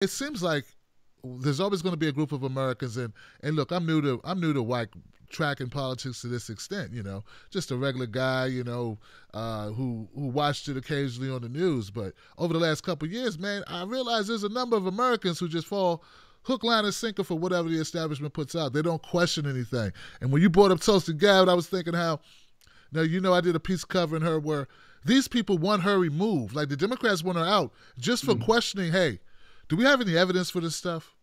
it seems like there's always going to be a group of Americans, and look, I'm new to white track and politics to this extent, just a regular guy, who watched it occasionally on the news. But over the last couple of years, man, I realize there's a number of Americans who just fall hook, line, and sinker for whatever the establishment puts out. They don't question anything. And when you brought up Tulsi Gabbard, I was thinking how, now, I did a piece covering her where these people want her removed. Like the Democrats want her out just for questioning, hey, do we have any evidence for this stuff?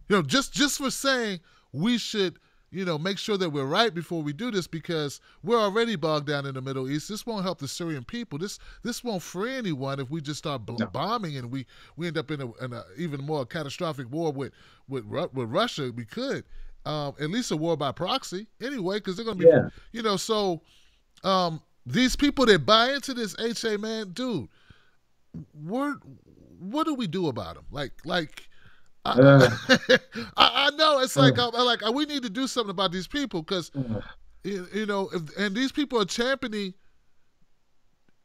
Just for saying we should, make sure that we're right before we do this, because we're already bogged down in the Middle East. This won't help the Syrian people. This won't free anyone if we just start bombing and we end up in a even more catastrophic war with Russia. We could. At least a war by proxy anyway, because they're going to be, so these people that buy into this H.A., man, dude, what do we do about them? I know it's like we need to do something about these people, because and these people are championing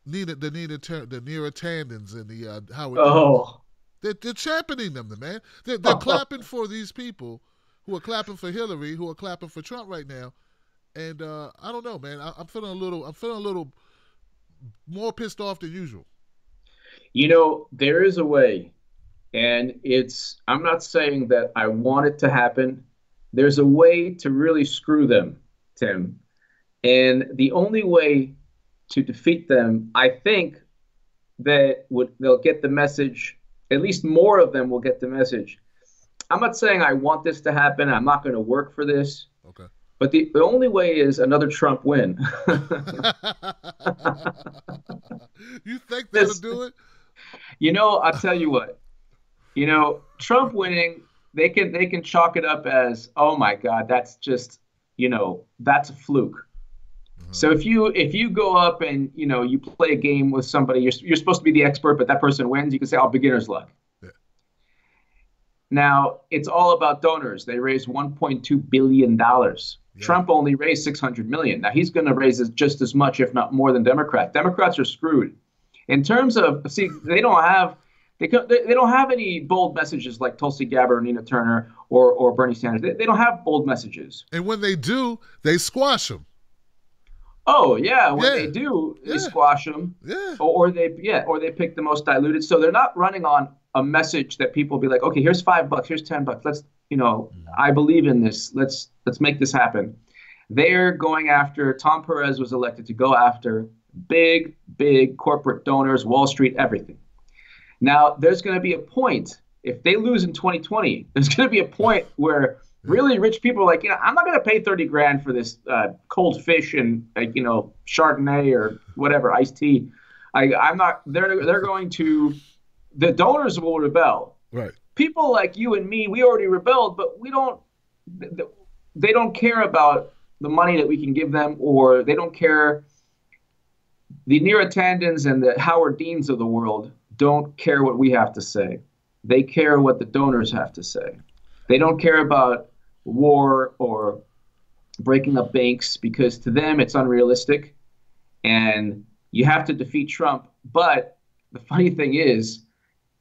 the Neera Tandons and the Howard. They're championing them, man. They're clapping for these people who are clapping for Hillary, who are clapping for Trump right now. And I don't know, man. I'm feeling a little more pissed off than usual. There is a way. And I'm not saying that I want it to happen. There's a way to really screw them, Tim. And the only way to defeat them, I think that they'll get the message, at least more of them will get the message. I'm not saying I want this to happen. I'm not going to work for this. Okay. But the only way is another Trump win. You think that'll do it? I'll tell you what. Trump winning, they can chalk it up as, oh my God, that's just, that's a fluke. So if you go up and you play a game with somebody, you're supposed to be the expert, but that person wins, you can say, oh, beginner's luck. Yeah. Now it's all about donors. They raised $1.2 billion. Yeah. Trump only raised $600 million. Now he's going to raise just as much, if not more, than Democrats. Democrats are screwed in terms of, they don't have any bold messages like Tulsi Gabbard or Nina Turner or Bernie Sanders. They don't have bold messages. And when they do, they squash them. Oh yeah, when they do, they squash them. Yeah. Or they pick the most diluted. So they're not running on a message that people be like, okay, here's $5, here's $10. Let's, I believe in this. Let's make this happen. They're going after. Tom Perez was elected to go after big corporate donors, Wall Street, everything. Now, there's going to be a point, if they lose in 2020, there's going to be a point where really rich people are like, I'm not going to pay 30 grand for this cold fish and, Chardonnay or whatever, iced tea. I'm not, they're going to, the donors will rebel. Right. People like you and me, we already rebelled, but they don't care about the money that we can give them, or they don't care. The Neera Tandons and the Howard Deans of the world don't care what we have to say. They care what the donors have to say. They don't care about war or breaking up banks, because to them it's unrealistic and you have to defeat Trump. But the funny thing is,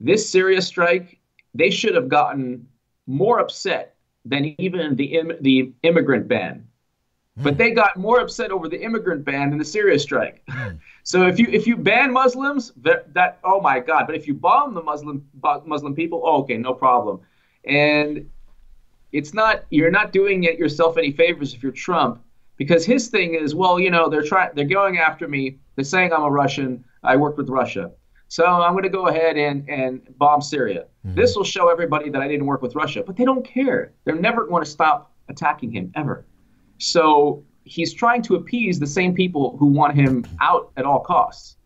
this Syria strike, they should have gotten more upset than even the immigrant ban. But they got more upset over the immigrant ban than the Syria strike. So if you ban Muslims, that oh my God! But if you bomb the Muslim people, oh, okay, no problem. And you're not doing yourself any favors if you're Trump, because his thing is, well, they're going after me. They're saying I'm a Russian. I worked with Russia, so I'm going to go ahead and bomb Syria. This will show everybody that I didn't work with Russia. But they don't care. They're never going to stop attacking him ever. So he's trying to appease the same people who want him out at all costs.